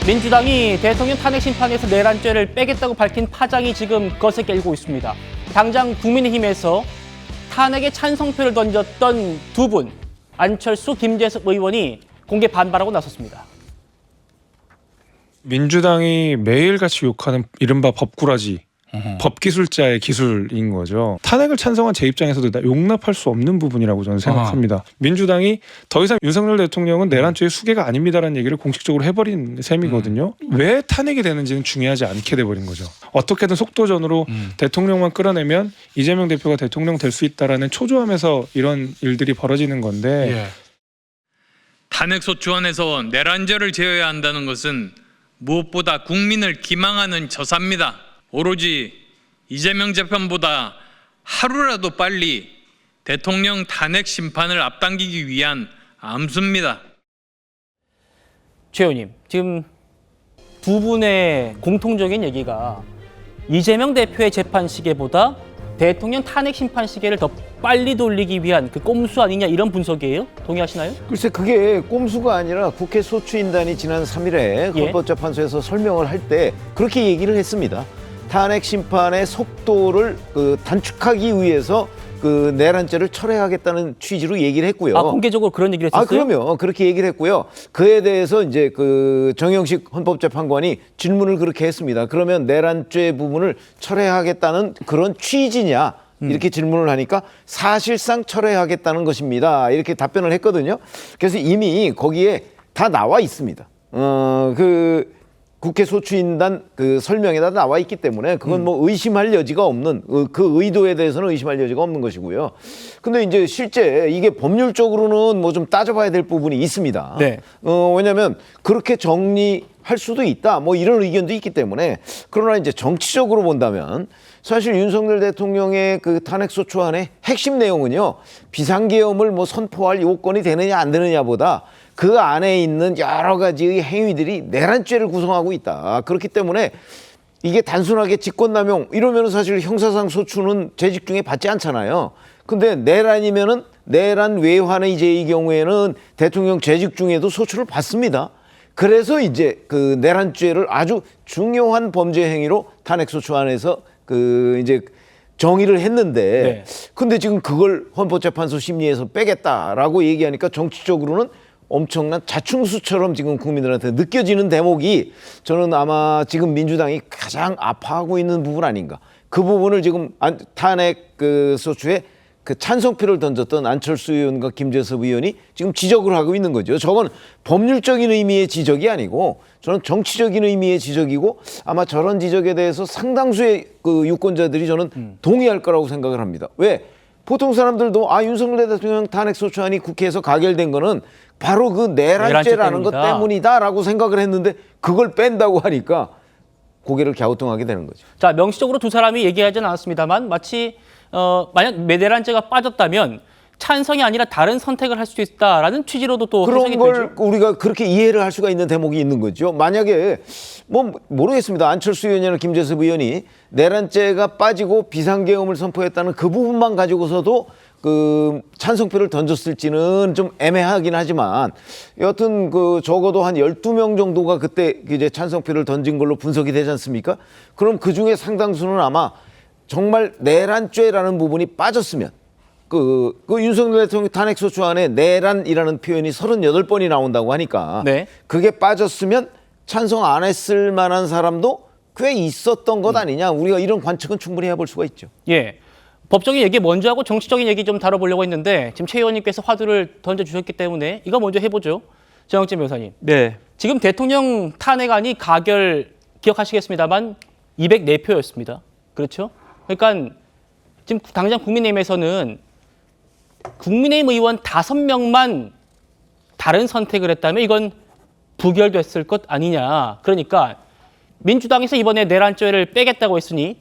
민주당이 대통령 탄핵 심판에서 내란죄를 빼겠다고 밝힌 파장이 지금 거세게 일고 있습니다. 당장 국민의힘에서 탄핵에 찬성표를 던졌던 두 분, 안철수, 김재섭 의원이 공개 반발하고 나섰습니다. 민주당이 매일같이 욕하는 이른바 법꾸라지, 법기술자의 기술인 거죠. 탄핵을 찬성한 제 입장에서도 용납할 수 없는 부분이라고 저는 생각합니다. 민주당이 더 이상 윤석열 대통령은 내란죄의 수괴가 아닙니다라는 얘기를 공식적으로 해버린 셈이거든요. 왜 탄핵이 되는지는 중요하지 않게 돼버린 거죠. 어떻게든 속도전으로 대통령만 끌어내면 이재명 대표가 대통령 될 수 있다라는 초조함에서 이런 일들이 벌어지는 건데 탄핵소추안에서 내란죄를 제어해야 한다는 것은 무엇보다 국민을 기망하는 저사입니다. 오로지 이재명 재판보다 하루라도 빨리 대통령 탄핵 심판을 앞당기기 위한 암수입니다. 최 의원님, 지금 두 분의 공통적인 얘기가 이재명 대표의 재판 시계보다 대통령 탄핵 심판 시계를 더 빨리 돌리기 위한 그 꼼수 아니냐 이런 분석이에요? 동의하시나요? 글쎄 그게 꼼수가 아니라 국회 소추인단이 지난 3일에 헌법재판소에서 설명을 할 때 그렇게 얘기를 했습니다. 탄핵 심판의 속도를 단축하기 위해서 내란죄를 철회하겠다는 취지로 얘기를 했고요. 아, 공개적으로 그런 얘기를 했었어요? 아, 그럼요. 그렇게 얘기를 했고요. 그에 대해서 이제 정영식 헌법재판관이 질문을 그렇게 했습니다. 그러면 내란죄 부분을 철회하겠다는 그런 취지냐? 이렇게 질문을 하니까 사실상 철회하겠다는 것입니다. 이렇게 답변을 했거든요. 그래서 이미 거기에 다 나와 있습니다. 국회 소추인단 설명에다 나와 있기 때문에 그건 뭐 의심할 여지가 없는 그 의도에 대해서는 의심할 여지가 없는 것이고요. 근데 이제 실제 이게 법률적으로는 뭐 좀 따져봐야 될 부분이 있습니다. 네. 왜냐하면 그렇게 정리할 수도 있다. 뭐 이런 의견도 있기 때문에 그러나 이제 정치적으로 본다면 사실 윤석열 대통령의 탄핵소추안의 핵심 내용은요 비상계엄을 뭐 선포할 요건이 되느냐 안 되느냐보다 그 안에 있는 여러 가지의 행위들이 내란죄를 구성하고 있다. 그렇기 때문에 이게 단순하게 직권남용 이러면은 사실 형사상 소추는 재직 중에 받지 않잖아요. 근데 내란이면은 내란 외환의 제의 경우에는 대통령 재직 중에도 소추를 받습니다. 그래서 이제 내란죄를 아주 중요한 범죄 행위로 탄핵소추안에서 이제 정의를 했는데 근데 지금 그걸 헌법재판소 심리에서 빼겠다라고 얘기하니까 정치적으로는 엄청난 자충수처럼 지금 국민들한테 느껴지는 대목이 저는 아마 지금 민주당이 가장 아파하고 있는 부분 아닌가. 그 부분을 지금 탄핵 소추에 찬성표를 던졌던 안철수 의원과 김재섭 의원이 지금 지적을 하고 있는 거죠. 저건 법률적인 의미의 지적이 아니고 저는 정치적인 의미의 지적이고 아마 저런 지적에 대해서 상당수의 유권자들이 저는 동의할 거라고 생각을 합니다. 왜? 보통 사람들도 윤석열 대통령 탄핵소추안이 국회에서 가결된 거는 바로 내란죄라는 것 때문이다라고 생각을 했는데 그걸 뺀다고 하니까 고개를 갸우뚱하게 되는 거죠. 자, 명시적으로 두 사람이 얘기하지는 않았습니다만 마치 만약 내란죄가 빠졌다면 찬성이 아니라 다른 선택을 할 수 있다라는 취지로도 또 그런 걸 되죠. 우리가 그렇게 이해를 할 수가 있는 대목이 있는 거죠. 만약에 모르겠습니다. 안철수 의원이나 김재섭 의원이 내란죄가 빠지고 비상계엄을 선포했다는 그 부분만 가지고서도 찬성표를 던졌을지는 좀 애매하긴 하지만 여튼 적어도 한 12명 정도가 그때 이제 찬성표를 던진 걸로 분석이 되지 않습니까? 그럼 그중에 상당수는 아마 정말 내란죄라는 부분이 빠졌으면 윤석열 대통령 탄핵소추안에 내란이라는 표현이 38번이 나온다고 하니까 그게 빠졌으면 찬성 안 했을 만한 사람도 꽤 있었던 것 아니냐. 우리가 이런 관측은 충분히 해볼 수가 있죠. 예. 법적인 얘기 먼저 하고 정치적인 얘기 좀 다뤄보려고 했는데 지금 최 의원님께서 화두를 던져주셨기 때문에 이거 먼저 해보죠. 정영진 변호사님. 네. 지금 대통령 탄핵안이 가결 기억하시겠습니다만 204표였습니다. 그렇죠? 그러니까 지금 당장 국민의힘에서는 국민의힘 의원 5명만 다른 선택을 했다면 이건 부결됐을 것 아니냐. 그러니까 민주당에서 이번에 내란죄를 빼겠다고 했으니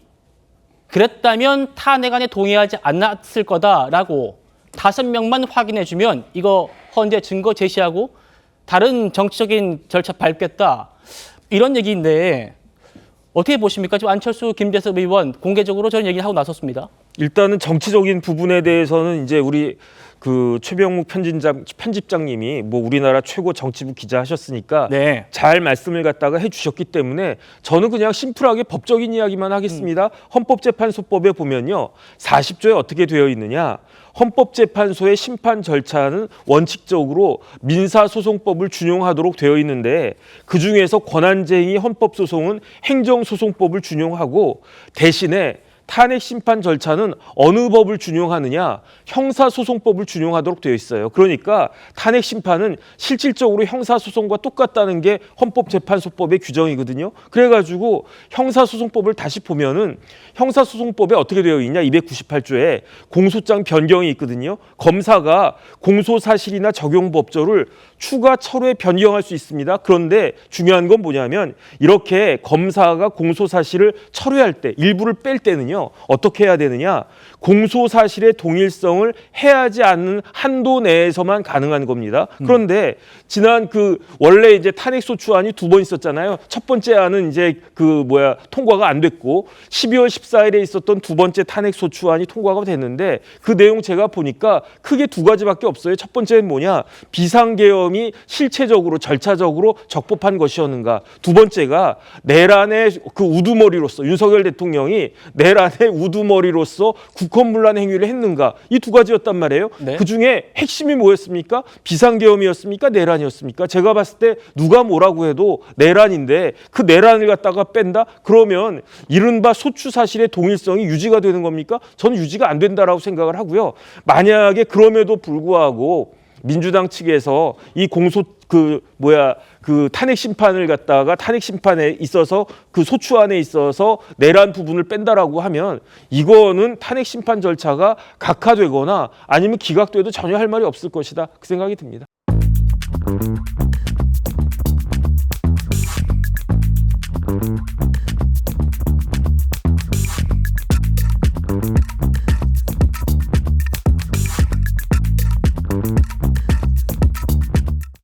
그랬다면 탄핵안에 동의하지 않았을 거다라고 5명만 확인해주면 이거 헌재 증거 제시하고 다른 정치적인 절차 밟겠다. 이런 얘기인데 어떻게 보십니까? 지금 안철수, 김재섭 의원 공개적으로 저런 얘기를 하고 나섰습니다. 일단은 정치적인 부분에 대해서는 이제 우리 그 최병묵 편집장님이 뭐 우리나라 최고 정치부 기자 하셨으니까 네. 잘 말씀을 갖다가 해주셨기 때문에 저는 그냥 심플하게 법적인 이야기만 하겠습니다. 헌법재판소법에 보면요, 40조에 어떻게 되어 있느냐? 헌법재판소의 심판 절차는 원칙적으로 민사소송법을 준용하도록 되어 있는데 그 중에서 권한쟁의 헌법소송은 행정소송법을 준용하고 대신에 탄핵 심판 절차는 어느 법을 준용하느냐? 형사소송법을 준용하도록 되어 있어요. 그러니까 탄핵 심판은 실질적으로 형사소송과 똑같다는 게 헌법재판소법의 규정이거든요. 그래가지고 형사소송법을 다시 보면은 형사소송법에 어떻게 되어 있냐? 298조에 공소장 변경이 있거든요. 검사가 공소사실이나 적용법조를 추가 철회 변경할 수 있습니다. 그런데 중요한 건 뭐냐면 이렇게 검사가 공소사실을 철회할 때 일부를 뺄 때는요. 어떻게 해야 되느냐? 공소사실의 동일성을 해하지 않는 한도 내에서만 가능한 겁니다. 그런데 지난 그 원래 이제 탄핵소추안이 2번 있었잖아요. 첫 번째 안은 이제 통과가 안 됐고 12월 14일에 있었던 2번째 탄핵소추안이 통과가 됐는데 그 내용 제가 보니까 크게 2가지밖에 없어요. 첫 번째는 뭐냐? 비상계엄이 실체적으로 절차적으로 적법한 것이었는가? 2번째가 내란의 그 우두머리로서 윤석열 대통령이 내란의 우두머리로서 국헌문란 행위를 했는가? 이 2가지였단 말이에요. 네. 그중에 핵심이 뭐였습니까? 비상계엄이었습니까? 내란이었습니까? 제가 봤을 때 누가 뭐라고 해도 내란인데 그 내란을 갖다가 뺀다? 그러면 이른바 소추사실의 동일성이 유지가 되는 겁니까? 저는 유지가 안 된다라고 생각을 하고요. 만약에 그럼에도 불구하고 민주당 측에서 이 탄핵 심판을 갖다가 탄핵 심판에 있어서 그 소추안에 있어서 내란 부분을 뺀다라고 하면 이거는 탄핵 심판 절차가 각하되거나 아니면 기각돼도 전혀 할 말이 없을 것이다. 그 생각이 듭니다.